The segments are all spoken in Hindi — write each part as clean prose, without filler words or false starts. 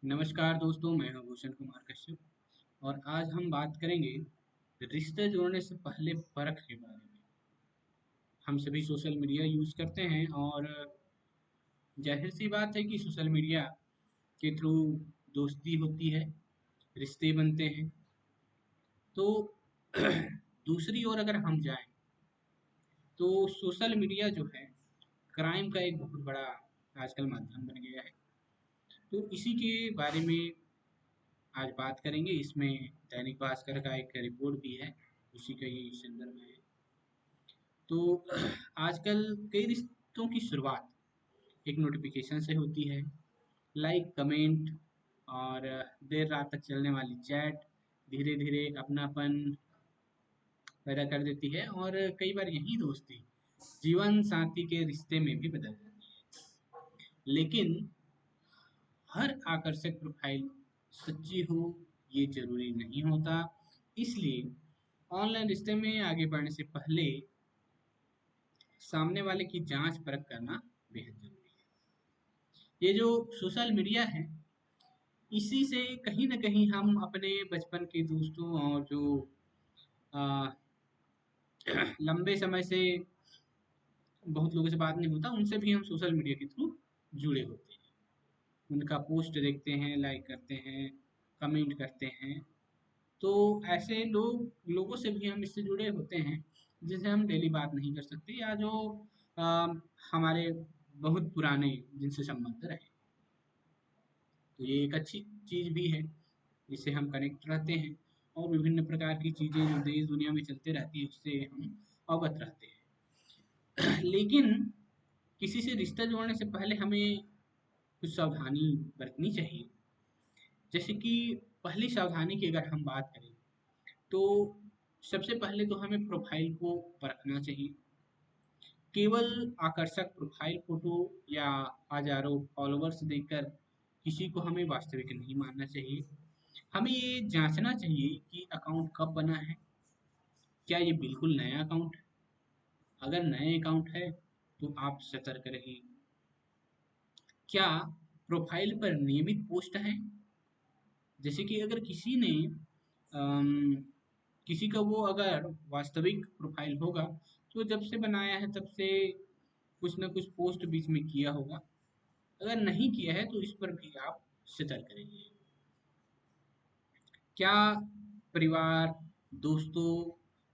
नमस्कार दोस्तों, मैं हूं भूषण कुमार कश्यप और आज हम बात करेंगे रिश्ते जोड़ने से पहले परख के बारे में। हम सभी सोशल मीडिया यूज़ करते हैं और जाहिर सी बात है कि सोशल मीडिया के थ्रू दोस्ती होती है, रिश्ते बनते हैं। तो दूसरी ओर अगर हम जाएं तो सोशल मीडिया जो है क्राइम का एक बहुत बड़ा आजकल माध्यम बन गया है। तो इसी के बारे में आज बात करेंगे। इसमें दैनिक भास्कर का एक रिपोर्ट भी है, उसी का ही संदर्भ है। तो आजकल कई रिश्तों की शुरुआत एक नोटिफिकेशन से होती है। लाइक, कमेंट और देर रात तक चलने वाली चैट धीरे धीरे अपनापन पैदा कर देती है और कई बार यही दोस्ती जीवन साथी के रिश्ते में भी बदल जाती है। लेकिन हर आकर्षक प्रोफाइल सच्ची हो ये जरूरी नहीं होता। इसलिए ऑनलाइन रिश्ते में आगे बढ़ने से पहले सामने वाले की जांच परख करना बेहद जरूरी है। ये जो सोशल मीडिया है, इसी से कहीं ना कहीं हम अपने बचपन के दोस्तों और जो आ, लंबे समय से बहुत लोगों से बात नहीं होता, उनसे भी हम सोशल मीडिया के थ्रू जुड़े होते हैं। उनका पोस्ट देखते हैं, लाइक करते हैं, कमेंट करते हैं। तो ऐसे लोगों से भी हम इससे जुड़े होते हैं जिनसे हम डेली बात नहीं कर सकते, या जो अ, हमारे बहुत पुराने जिनसे संबंध रहे। तो ये एक अच्छी चीज़ भी है, इससे हम कनेक्ट रहते हैं और विभिन्न प्रकार की चीज़ें जो देश दुनिया में चलते रहती है उससे हम अवगत रहते हैं। लेकिन किसी से रिश्ता जोड़ने से पहले हमें कुछ सावधानी बरतनी चाहिए। जैसे कि पहली सावधानी की अगर हम बात करें तो सबसे पहले तो हमें प्रोफाइल को परखना चाहिए। केवल आकर्षक प्रोफाइल फोटो या हजारों फॉलोवर्स देखकर किसी को हमें वास्तविक नहीं मानना चाहिए। हमें ये जांचना चाहिए कि अकाउंट कब बना है, क्या ये बिल्कुल नया अकाउंट है। अगर नए अकाउंट है तो आप सतर्क रहिए। क्या प्रोफाइल पर नियमित पोस्ट है, जैसे कि अगर किसी ने अम, किसी का वो अगर वास्तविक प्रोफाइल होगा तो जब से बनाया है तब से कुछ ना कुछ पोस्ट बीच में किया होगा। अगर नहीं किया है तो इस पर भी आप सतर्क रहिए। क्या परिवार, दोस्तों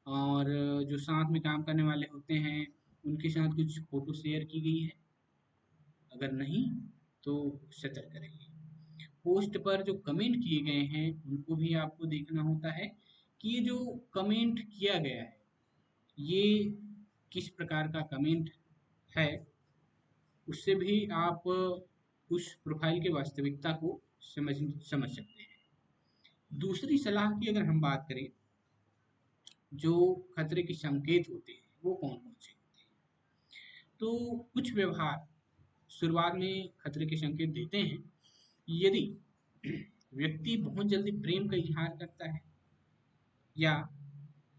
और जो साथ में काम करने वाले होते हैं उनके साथ कुछ फोटो शेयर की गई है? अगर नहीं तो सतर्क रहिए। पोस्ट पर जो कमेंट किए गए हैं उनको भी आपको देखना होता है कि ये जो कमेंट किया गया है ये किस प्रकार का कमेंट है। उससे भी आप उस प्रोफाइल की वास्तविकता को समझ समझ सकते हैं। दूसरी सलाह की अगर हम बात करें, जो खतरे के संकेत होते हैं वो कौन कौन से होते हैं? तो कुछ व्यवहार शुरुआत में खतरे के संकेत देते हैं। यदि व्यक्ति बहुत जल्दी प्रेम का इजहार करता है या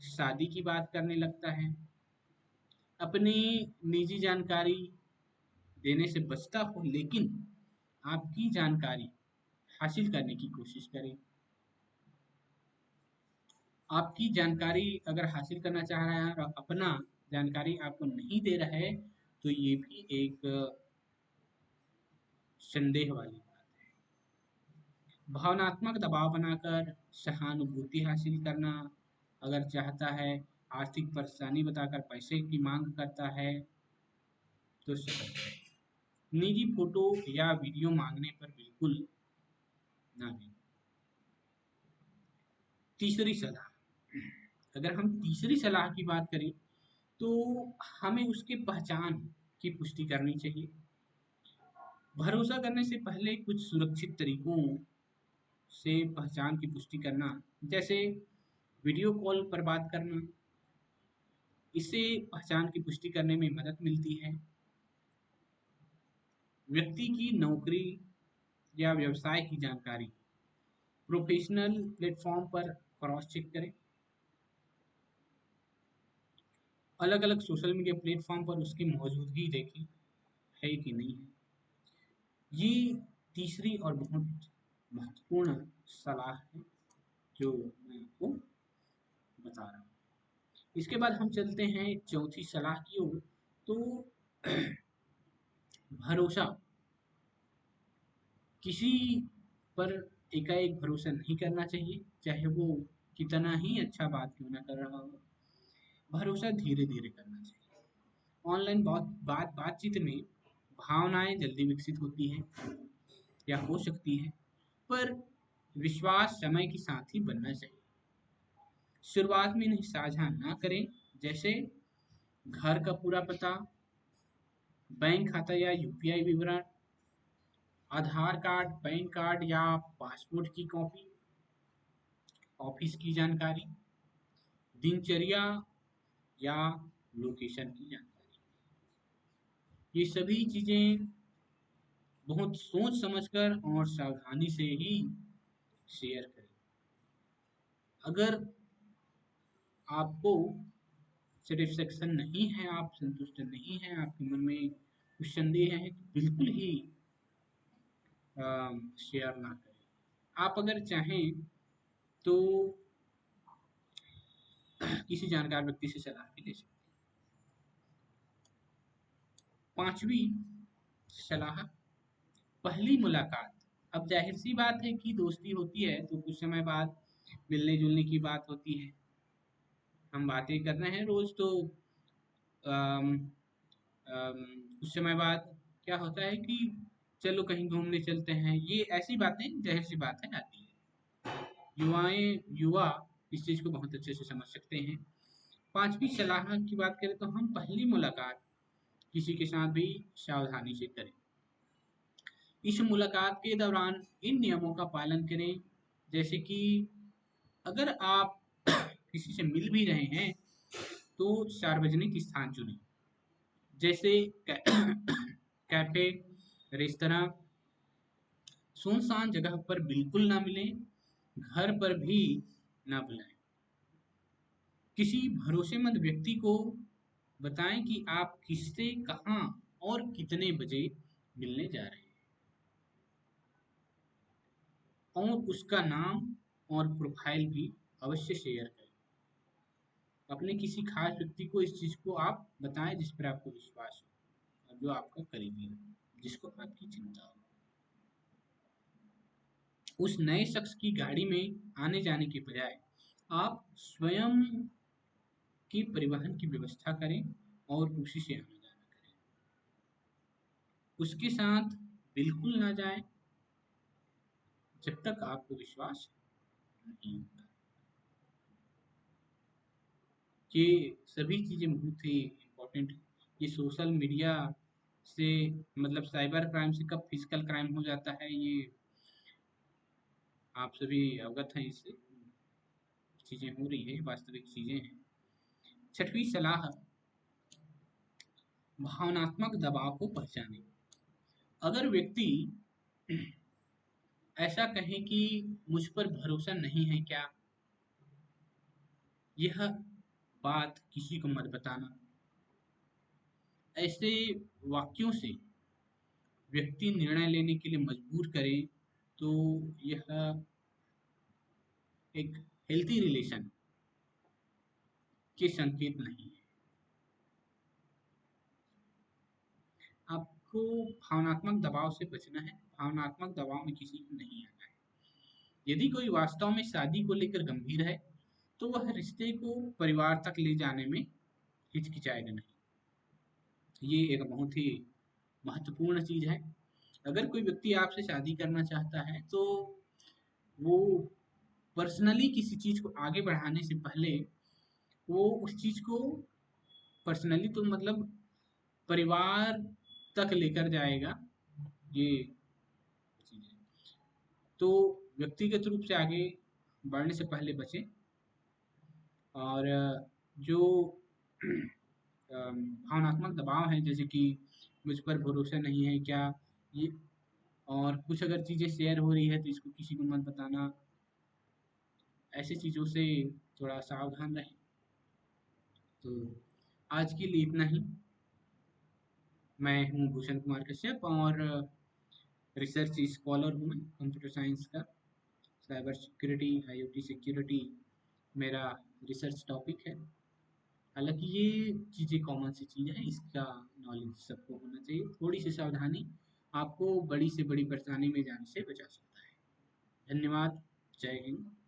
शादी की बात करने लगता है, अपनी निजी जानकारी देने से बचता हो लेकिन आपकी जानकारी हासिल करने की कोशिश करे। आपकी जानकारी अगर हासिल करना चाह रहा है और अपना जानकारी आपको नहीं दे रहा है तो ये भी एक संदेह वाली बात है। भावनात्मक दबाव बनाकर सहानुभूति हासिल करना अगर चाहता है, आर्थिक परेशानी बताकर पैसे की मांग करता है तो सतर्क रहें। निजी फोटो या वीडियो मांगने पर बिल्कुल ना दें। तीसरी सलाह, अगर हम तीसरी सलाह की बात करें तो हमें उसकी पहचान की पुष्टि करनी चाहिए। भरोसा करने से पहले कुछ सुरक्षित तरीकों से पहचान की पुष्टि करना, जैसे वीडियो कॉल पर बात करना, इससे पहचान की पुष्टि करने में मदद मिलती है। व्यक्ति की नौकरी या व्यवसाय की जानकारी प्रोफेशनल प्लेटफॉर्म पर क्रॉस चेक करें। अलग अलग सोशल मीडिया प्लेटफॉर्म पर उसकी मौजूदगी देखें, है कि नहीं है। ये तीसरी और बहुत महत्वपूर्ण सलाह है जो मैं आपको बता रहा हूँ। इसके बाद हम चलते हैं चौथी सलाह की ओर। तो भरोसा, किसी पर एकाएक भरोसा नहीं करना चाहिए, चाहे वो कितना ही अच्छा बात क्यों ना कर रहा हो। भरोसा धीरे धीरे करना चाहिए। ऑनलाइन बातचीत में भावनाएं जल्दी विकसित होती हैं या हो सकती है, पर विश्वास समय के साथ ही बनना चाहिए। शुरुआत में इन्हें साझा ना करें, जैसे घर का पूरा पता, बैंक खाता या यूपीआई विवरण, आधार कार्ड, पैन कार्ड या पासपोर्ट की कॉपी, ऑफिस की जानकारी, दिनचर्या या लोकेशन की जानकारी। ये सभी चीजें बहुत सोच समझकर और सावधानी से ही शेयर करें। अगर आपको सेटिस्फेक्शन नहीं है, आप संतुष्ट नहीं हैं, आपके मन में कुछ संदेह है, तो बिल्कुल ही शेयर ना करें। आप अगर चाहें तो किसी जानकार व्यक्ति से सलाह भी ले सकते हैं। पांचवी सलाह, पहली मुलाकात। अब जाहिर सी बात है कि दोस्ती होती है तो कुछ समय बाद मिलने जुलने की बात होती है, हम बातें कर रहे हैं रोज, तो अम, कुछ समय बाद क्या होता है कि चलो कहीं घूमने चलते हैं, ये ऐसी बातें जाहिर सी बात है आती है। युवा इस चीज को बहुत अच्छे से समझ सकते हैं। पांचवी सलाह की बात करें तो हम पहली मुलाकात किसी के साथ भी सावधानी से करें। इस मुलाकात के दौरान इन नियमों का पालन करें, जैसे कि अगर आप किसी से मिल भी रहे हैं तो सार्वजनिक स्थान चुनें, जैसे कैफे, रेस्तरां। सुनसान जगह पर बिल्कुल ना मिलें, घर पर भी ना बुलाएं। किसी भरोसेमंद व्यक्ति को बताएं कि आप किससे, कहाँ और कितने बजे मिलने जा रहे हैं, और उसका नाम और प्रोफाइल भी अवश्य शेयर करें। अपने किसी खास व्यक्ति को इस चीज को आप बताएं जिस पर आपको विश्वास हो और जो आपका करीबी हो, जिसको आपकी चिंता हो। उस नए शख्स की गाड़ी में आने जाने के बजाय आप स्वयं की परिवहन की व्यवस्था करें और उसी से आना जाना करें। उसके साथ बिल्कुल ना जाएं जब तक आपको विश्वास नहीं होता। ये सभी चीजें बहुत ही इम्पोर्टेंट है। ये सोशल मीडिया से, मतलब साइबर क्राइम से कब फिजिकल क्राइम हो जाता है, ये आप सभी अवगत हैं इससे। चीजें हो रही है, वास्तविक चीजें हैं। छठवीं सलाह, भावनात्मक दबाव को पहचानें। अगर व्यक्ति ऐसा कहे कि मुझ पर भरोसा नहीं है क्या, यह बात किसी को मत बताना। ऐसे वाक्यों से व्यक्ति निर्णय लेने के लिए मजबूर करे तो यह एक हेल्थी रिलेशन के संकेत नहीं है। आपको भावनात्मक दबाव से बचना है, भावनात्मक दबाव में किसी को नहीं आना है। यदि कोई वास्तव में शादी को लेकर गंभीर है तो वह रिश्ते को परिवार तक ले जाने में हिचकिचाएगा नहीं। ये एक बहुत ही महत्वपूर्ण चीज है। अगर कोई व्यक्ति आपसे शादी करना चाहता है तो वो पर्सनली किसी चीज को आगे बढ़ाने से पहले वो उस चीज को पर्सनली, तो मतलब परिवार तक लेकर जाएगा। ये चीज है, तो व्यक्तिगत रूप से आगे बढ़ने से पहले बचें। और जो भावनात्मक दबाव है, जैसे कि मुझ पर भरोसा नहीं है क्या, ये, और कुछ अगर चीज़ें शेयर हो रही है तो इसको किसी को मत बताना, ऐसी चीज़ों से थोड़ा सावधान रहें। तो आज के लिए इतना ही। मैं हूँ भूषण कुमार कश्यप, और रिसर्च स्कॉलर हूँ मैं कंप्यूटर साइंस का। साइबर सिक्योरिटी, आईओटी सिक्योरिटी मेरा रिसर्च टॉपिक है। हालांकि ये चीज़ें कॉमन सी चीज़ है, इसका नॉलेज सबको होना चाहिए। थोड़ी सी सावधानी आपको बड़ी से बड़ी परेशानी में जाने से बचा सकता है। धन्यवाद। जय हिंद।